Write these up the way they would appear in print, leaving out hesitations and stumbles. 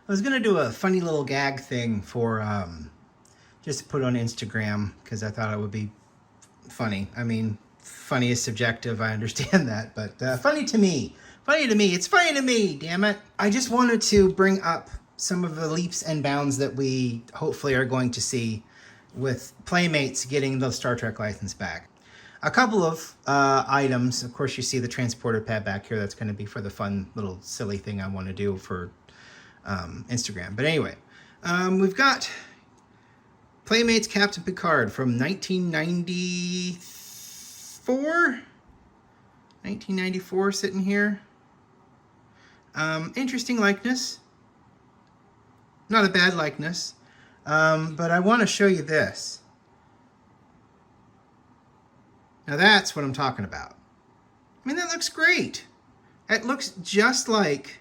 I was gonna do a funny little gag thing for just to put on Instagram because I thought it would be funny. I mean, funny is subjective, I understand that, but funny to me. Funny to me. It's funny to me, damn it. I just wanted to bring up some of the leaps and bounds that we hopefully are going to see with Playmates getting the Star Trek license back. A couple of items. Of course, you see the transporter pad back here. That's going to be for the fun little silly thing I want to do for Instagram. But anyway, we've got Playmates Captain Picard from 1994 sitting here. Interesting likeness. Not a bad likeness. But I want to show you this. Now that's what I'm talking about. I mean, that looks great. It looks just like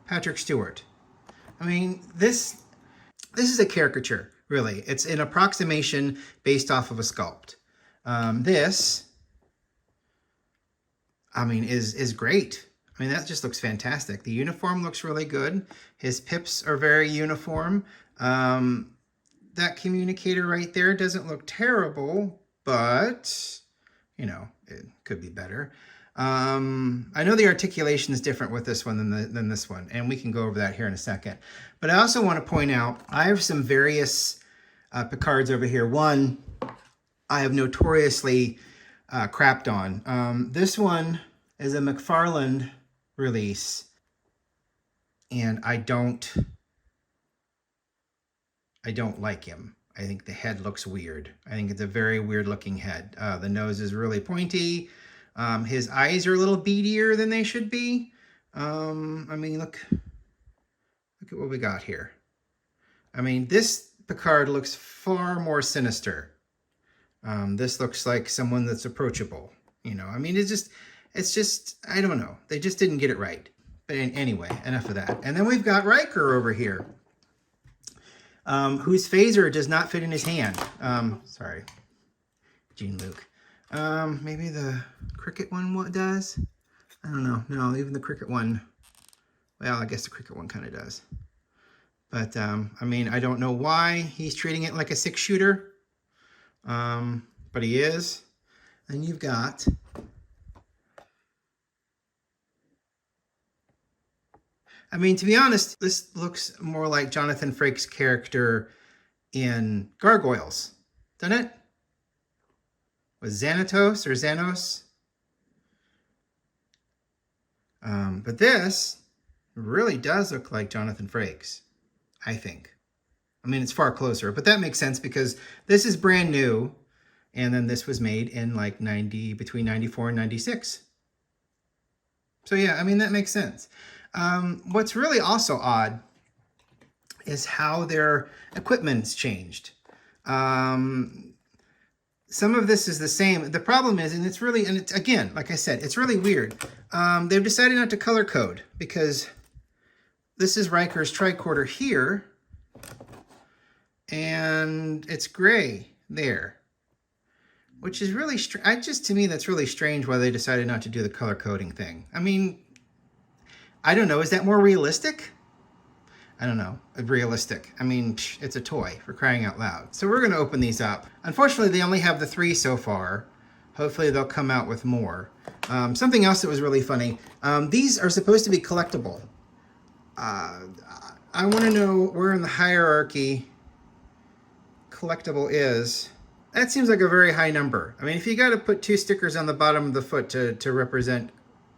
Patrick Stewart. I mean, this is a caricature, really. It's an approximation based off of a sculpt. This, I mean, is great. I mean, that just looks fantastic. The uniform looks really good. His pips are very uniform. That communicator right there doesn't look terrible, but, you know, it could be better. I know the articulation is different with this one than this one, and we can go over that here in a second. But I also want to point out, I have some various Picards over here. One, I have notoriously crapped on. This one is a McFarlane release, and I don't like him. I think the head looks weird. I think it's a very weird looking head. The nose is really pointy. His eyes are a little beadier than they should be. I mean, look at what we got here. I mean, this Picard looks far more sinister. This looks like someone that's approachable. You know, I mean, it's just, I don't know. They just didn't get it right. But anyway, enough of that. And then we've got Riker over here. Whose phaser does not fit in his hand. Sorry, Jean-Luc. Maybe the cricket one does? I don't know. No, even the cricket one, well, I guess the cricket one kind of does. But, I mean, I don't know why he's treating it like a 6-shooter. But he is. And you've got I mean, to be honest, this looks more like Jonathan Frakes' character in Gargoyles, doesn't it? Was Xanatos or Xanos? But this really does look like Jonathan Frakes, I think. I mean, it's far closer, but that makes sense because this is brand new, and then this was made in like between 94 and 96. So yeah, I mean, that makes sense. What's really also odd is how their equipment's changed. Some of this is the same. The problem is, and it's again, like I said, it's really weird. They've decided not to color code because this is Riker's tricorder here, and it's gray there, which is really to me, that's really strange why they decided not to do the color coding thing. I mean, I don't know. Is that more realistic? I don't know. Realistic. I mean, it's a toy, for crying out loud. So we're going to open these up. Unfortunately, they only have the 3 so far. Hopefully, they'll come out with more. Something else that was really funny. These are supposed to be collectible. I want to know where in the hierarchy collectible is. That seems like a very high number. I mean, if you got to put 2 stickers on the bottom of the foot to represent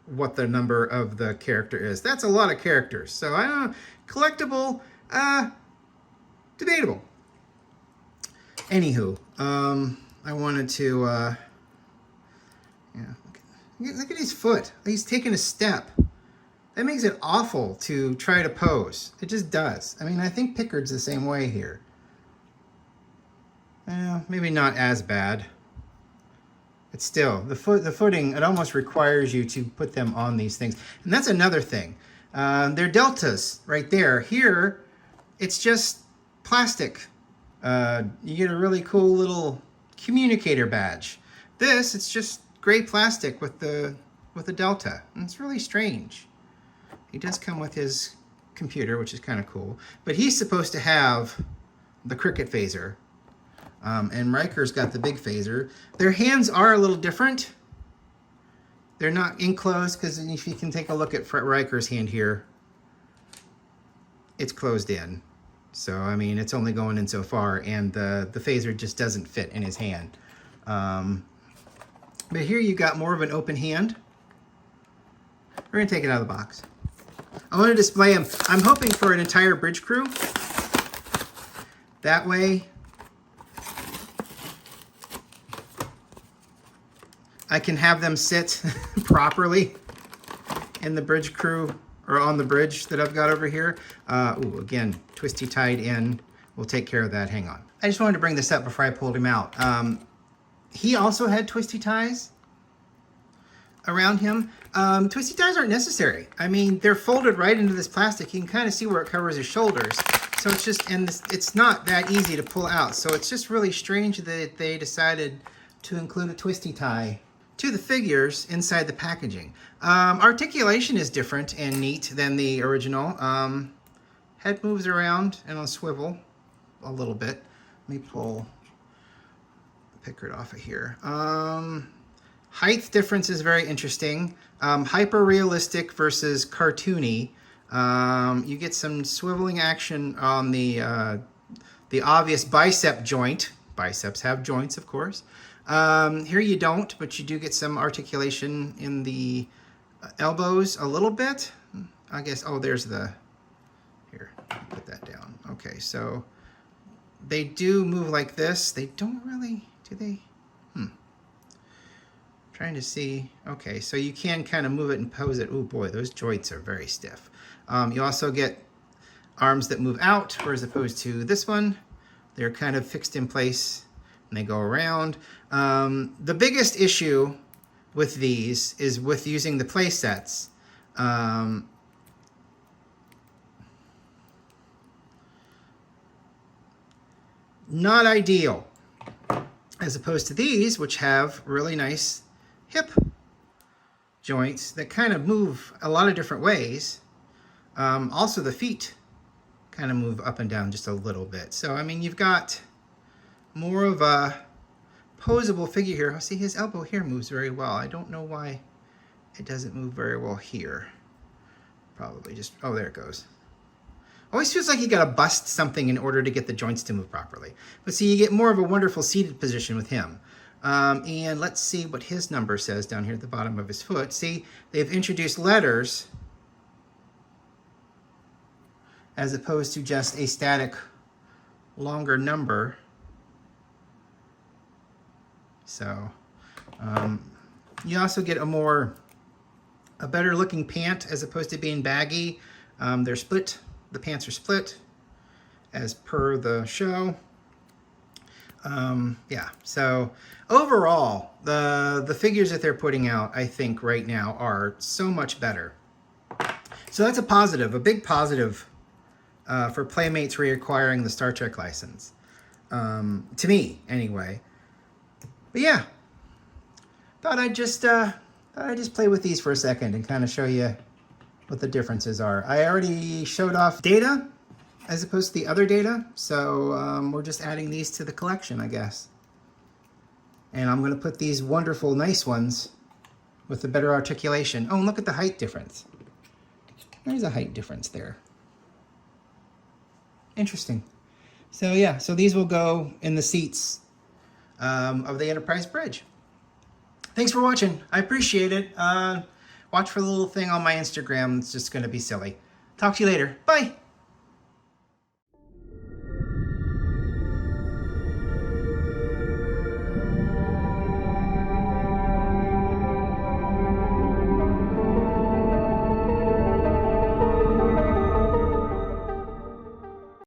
what the number of the character is. That's a lot of characters. So I don't know. Collectible, debatable. Anywho, I wanted to, yeah, look at his foot. He's taking a step. That makes it awful to try to pose. It just does. I mean, I think Picard's the same way here. Maybe not as bad. But still, the footing, it almost requires you to put them on these things. And that's another thing. They're deltas right there. Here, it's just plastic. You get a really cool little communicator badge. This, it's just gray plastic with the delta. And it's really strange. He does come with his computer, which is kind of cool. But he's supposed to have the cricket phaser. And Riker's got the big phaser. Their hands are a little different. They're not enclosed, because if you can take a look at Riker's hand here, it's closed in. So, I mean, it's only going in so far, and the phaser just doesn't fit in his hand. But here you got more of an open hand. We're going to take it out of the box. I want to display him. I'm hoping for an entire bridge crew. That way, I can have them sit properly in the bridge crew, or on the bridge that I've got over here. Ooh, again, twisty tied in. We'll take care of that. Hang on. I just wanted to bring this up before I pulled him out. He also had twisty ties around him. Twisty ties aren't necessary. I mean, they're folded right into this plastic. You can kind of see where it covers his shoulders. So it's just, and it's not that easy to pull out. So it's just really strange that they decided to include a twisty tie to the figures inside the packaging. Articulation is different and neat than the original. Head moves around and on a swivel a little bit. Let me pull Picard off of here. Height difference is very interesting. Hyper realistic versus cartoony. You get some swiveling action on the obvious bicep joint. Biceps have joints, of course. Here you don't, but you do get some articulation in the elbows a little bit. I guess, oh, there's the, here, put that down. Okay, so they do move like this. They don't really, do they? Trying to see, okay, so you can kind of move it and pose it. Oh boy, those joints are very stiff. You also get arms that move out, whereas opposed to this one, they're kind of fixed in place and they go around. The biggest issue with these is with using the play sets. Not ideal, as opposed to these, which have really nice hip joints that kind of move a lot of different ways. Also, the feet kind of move up and down just a little bit. So, I mean, you've got more of a posable figure here. Oh, see, his elbow here moves very well. I don't know why it doesn't move very well here. Probably just, oh, there it goes. Always feels like you got to bust something in order to get the joints to move properly. But see, you get more of a wonderful seated position with him. And let's see what his number says down here at the bottom of his foot. See, they've introduced letters as opposed to just a static longer number. So you also get a better looking pant as opposed to being baggy. They're split. The pants are split as per the show. Yeah, so overall, the figures that they're putting out, I think right now are so much better. So that's a positive, a big positive for Playmates reacquiring the Star Trek license. To me, anyway. But yeah, thought I'd just play with these for a second and kind of show you what the differences are. I already showed off Data as opposed to the other Data, so we're just adding these to the collection, I guess. And I'm going to put these wonderful, nice ones with the better articulation. Oh, and look at the height difference. There's a height difference there. Interesting. So yeah, so these will go in the seats of the Enterprise Bridge. Thanks for watching. I appreciate it. Watch for the little thing on my Instagram. It's just going to be silly. Talk to you later. Bye.